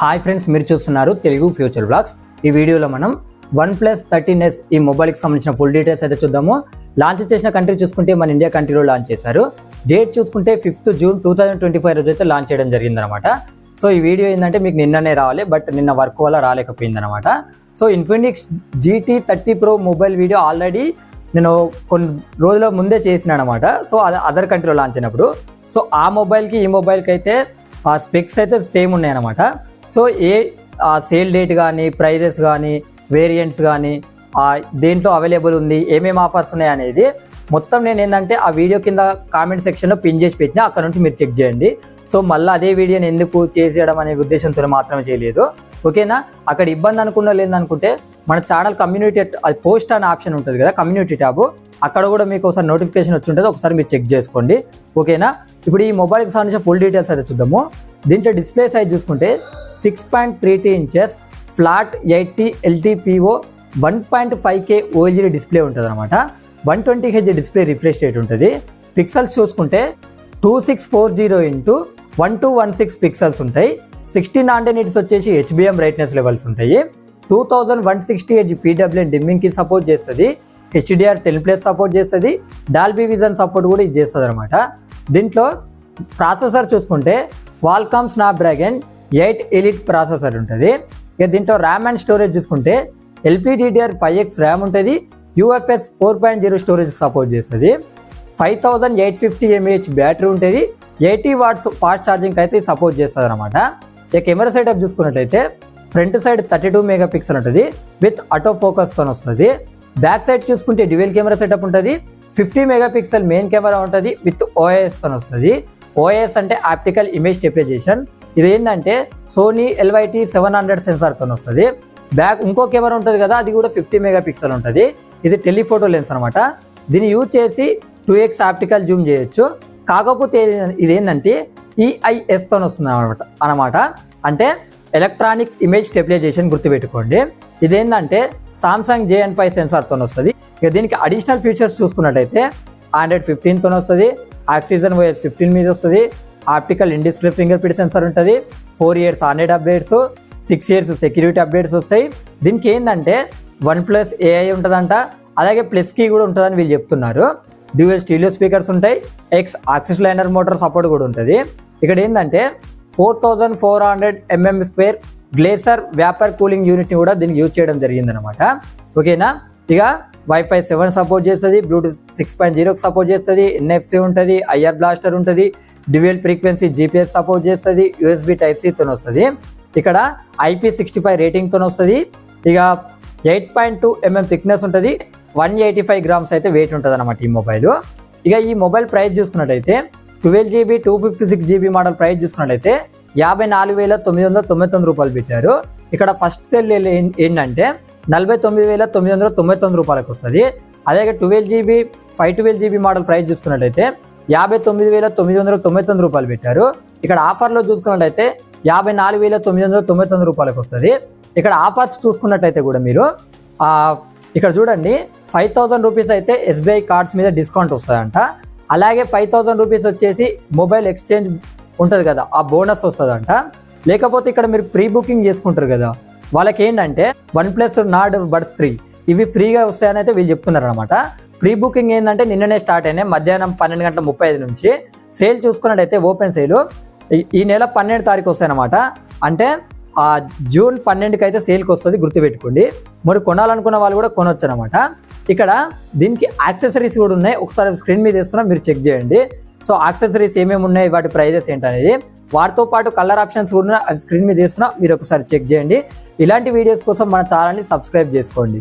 Hi friends, మీరు చూస్తున్నారు Telugu future blogs. ఈ వీడియోలో మనం OnePlus 13s ఈ మొబైల్కి సంబంధించిన ఫుల్ డీటెయిల్స్ అయితే చూద్దాము. లాంచ్ చేసిన కంట్రీ చూసుకుంటే మన ఇండియా కంట్రీలో లాంచ్ చేశారు. డేట్ చూసుకుంటే 5th June 2025 రోజు అయితే లాంచ్ చేయడం జరిగిందనమాట. సో ఈ వీడియో ఏంటంటే మీకు నిన్ననే రావాలి, బట్ నిన్న వర్క్ వల్ల రాలేకపోయిందనమాట. So Infinix GT 30 Pro mobile video already నేను కొన్ని రోజుల ముందే చేసిన అనమాట. సో అది అదర్ కంట్రీలో లాంచ్ అయినప్పుడు. సో ఆ మొబైల్కి ఈ మొబైల్కి అయితే ఆ స్పెక్స్ అయితే సేమ్ ఉన్నాయి అనమాట. సో సేల్ డేట్ కానీ, ప్రైజెస్ కానీ, వేరియంట్స్ కానీ, దేంట్లో అవైలబుల్ ఉంది, ఏమేమి ఆఫర్స్ ఉన్నాయి అనేది మొత్తం నేను ఏంటంటే ఆ వీడియో కింద కామెంట్ సెక్షన్లో పిన్ చేసి పెట్టినా, అక్కడ నుంచి మీరు చెక్ చేయండి. సో మళ్ళీ అదే వీడియోని ఎందుకు చేసేయడం అనే ఉద్దేశంతో మాత్రమే చేయలేదు, ఓకేనా. అక్కడ ఇబ్బంది అనుకున్న లేదనుకుంటే మన ఛానల్ కమ్యూనిటీ అది పోస్ట్ అనే ఆప్షన్ ఉంటుంది కదా, కమ్యూనిటీ ట్యాబ్, అక్కడ కూడా మీకు ఒకసారి నోటిఫికేషన్ వచ్చి ఉంటుంది, ఒకసారి మీరు చెక్ చేసుకోండి, ఓకేనా. ఇప్పుడు ఈ మొబైల్కి సంబంధించిన ఫుల్ డీటెయిల్స్ అయితే చూద్దాము. దీంట్లో డిస్ప్లే సైజ్ చూసుకుంటే 6.32 inches flat 80 LTPO 1.5K OLED display ఉంటుంది అనమాట. 120Hz డిస్ప్లే రిఫ్రెష్ రేట్ ఉంటుంది. పిక్సెల్స్ చూసుకుంటే 2640 × 1216 పిక్సెల్స్ ఉంటాయి. 16 nits వచ్చేసి HBM బ్రైట్నెస్ లెవెల్స్ ఉంటాయి. 2160Hz PWM డిమ్మింగ్కి సపోర్ట్ చేస్తుంది. HDR10+ సపోర్ట్ చేస్తుంది. డాల్బీ విజన్ సపోర్ట్ కూడా ఇది చేస్తుంది అనమాట. దీంట్లో ప్రాసెసర్ చూసుకుంటే Qualcomm Snapdragon 8 Elite ప్రాసెసర్ ఉంటుంది. ఇక దీంట్లో ర్యామ్ అండ్ స్టోరేజ్ చూసుకుంటే LPDDR5X ర్యామ్ ఉంటుంది. UFS 4.0 స్టోరేజ్కి సపోర్ట్ చేస్తుంది. 5850 mAh బ్యాటరీ ఉంటుంది. 80 watts ఫాస్ట్ ఛార్జింగ్ అయితే సపోర్ట్ చేస్తుంది అనమాట. ఇక కెమెరా సెటప్ చూసుకున్నట్లయితే ఫ్రంట్ సైడ్ 32 మెగాపిక్సెల్ ఉంటుంది విత్ ఆటో ఫోకస్తో వస్తుంది. బ్యాక్ సైడ్ చూసుకుంటే డ్యూయల్ కెమెరా సెటప్ ఉంటుంది. 50 మెగాపిక్సెల్ మెయిన్ కెమెరా ఉంటుంది విత్ OISతో వస్తుంది. OIS అంటే ఆప్టికల్ ఇమేజ్ స్టెబిలైజేషన్. ఇది ఏంటంటే సోనీ LYT 700 సెన్సార్తో వస్తుంది. బ్యాక్ ఇంకో కెమెరా ఉంటుంది కదా, అది కూడా 50 మెగాపిక్సెల్ ఉంటుంది. ఇది టెలిఫోటో లెన్స్ అనమాట. దీన్ని యూజ్ చేసి 2x ఆప్టికల్ జూమ్ చేయొచ్చు. కాకపోతే ఇదేంటంటే EISతో వస్తుంది అనమాట. అంటే ఎలక్ట్రానిక్ ఇమేజ్ స్టెబిలైజేషన్ గుర్తుపెట్టుకోండి. ఇదేంటంటే సామ్సంగ్ JN5 సెన్సార్తో వస్తుంది. ఇక దీనికి అడిషనల్ ఫీచర్స్ చూసుకున్నట్టయితే Android 15తో వస్తుంది. ఆక్సిజన్ OS 15 మీద వస్తుంది. Optical in display finger print censor ఉంటుంది. 4 years Android updates, 6 years security updates వస్తాయి. దీనికి ఏంటంటే OnePlus AI ఉంటుందంట, అలాగే ప్లస్ కీ కూడా ఉంటుందని వీళ్ళు చెప్తున్నారు. డ్యూయల్ స్టీరియో స్పీకర్స్ ఉంటాయి. X లైనర్ మోటార్ సపోర్ట్ కూడా ఉంటుంది. ఇక్కడ ఏంటంటే 4400 mm² గ్లేసర్ వ్యాపర్ కూలింగ్ యూనిట్ని కూడా దీనికి యూజ్ చేయడం జరిగిందనమాట, ఓకేనా. ఇక Wi-Fi 7 సపోర్ట్ చేస్తుంది. Bluetooth 6.0 సపోర్ట్ చేస్తుంది. NFC ఉంటుంది. IR బ్లాస్టర్ ఉంటుంది. డ్యూయల్ ఫ్రీక్వెన్సీ GPS సపోర్ట్ చేస్తుంది. USB Type-C వస్తుంది. ఇక్కడ IP65 రేటింగ్తో వస్తుంది. ఇక 8.2 mm థిక్నెస్ ఉంటుంది. 185 grams అయితే వెయిట్ ఉంటుంది అనమాట ఈ మొబైల్. ఇక ఈ మొబైల్ ప్రైస్ చూసుకున్నట్టయితే 12GB 256GB మోడల్ ప్రైస్ చూసుకున్నట్టయితే 54,999 రూపాయలు పెట్టారు. ఇక్కడ ఫస్ట్ సెల్ ఏంటంటే 49,999 రూపాయలకు వస్తుంది. అలాగే 12GB 512GB మోడల్ ప్రైస్ చూసుకున్నట్టయితే 59,999 రూపాయలు పెట్టారు. ఇక్కడ ఆఫర్లో చూసుకున్నట్టయితే 54,999 రూపాయలకు వస్తుంది. ఇక్కడ ఆఫర్స్ చూసుకున్నట్టయితే కూడా మీరు ఇక్కడ చూడండి, 5,000 రూపీస్ అయితే SBI కార్డ్స్ మీద డిస్కౌంట్ వస్తుందంట. అలాగే 5,000 రూపీస్ వచ్చేసి మొబైల్ ఎక్స్చేంజ్ ఉంటుంది కదా, ఆ బోనస్ వస్తుందంట. లేకపోతే ఇక్కడ మీరు ప్రీ బుకింగ్ చేసుకుంటారు కదా, వాళ్ళకి ఏంటంటే OnePlus Nord Buds 3 ఇవి ఫ్రీగా వస్తాయని అయితే వీళ్ళు చెప్తున్నారు అనమాట. ప్రీ బుకింగ్ ఏంటంటే నిన్ననే స్టార్ట్ అయినాయి. మధ్యాహ్నం 12:35 నుంచి సేల్ చూసుకున్నట్టయితే ఓపెన్ సేల్ ఈ నెల 12 తారీఖు వస్తాయన్నమాట. అంటే June 12కి అయితే సేల్కి వస్తుంది, గుర్తుపెట్టుకోండి. మరి కొనాలనుకున్న వాళ్ళు కూడా కొనొచ్చు అనమాట. ఇక్కడ దీనికి యాక్సెసరీస్ కూడా ఉన్నాయి. ఒకసారి స్క్రీన్ మీద ఇస్తున్నా, మీరు చెక్ చేయండి. సో యాక్సెసరీస్ ఏమేమి ఉన్నాయి, వాటి ప్రైజెస్ ఏంటనేది, వాటితో పాటు కలర్ ఆప్షన్స్ కూడా స్క్రీన్ మీద ఇస్తున్నా, మీరు ఒకసారి చెక్ చేయండి. ఇలాంటి వీడియోస్ కోసం మన ఛానల్ని సబ్స్క్రైబ్ చేసుకోండి.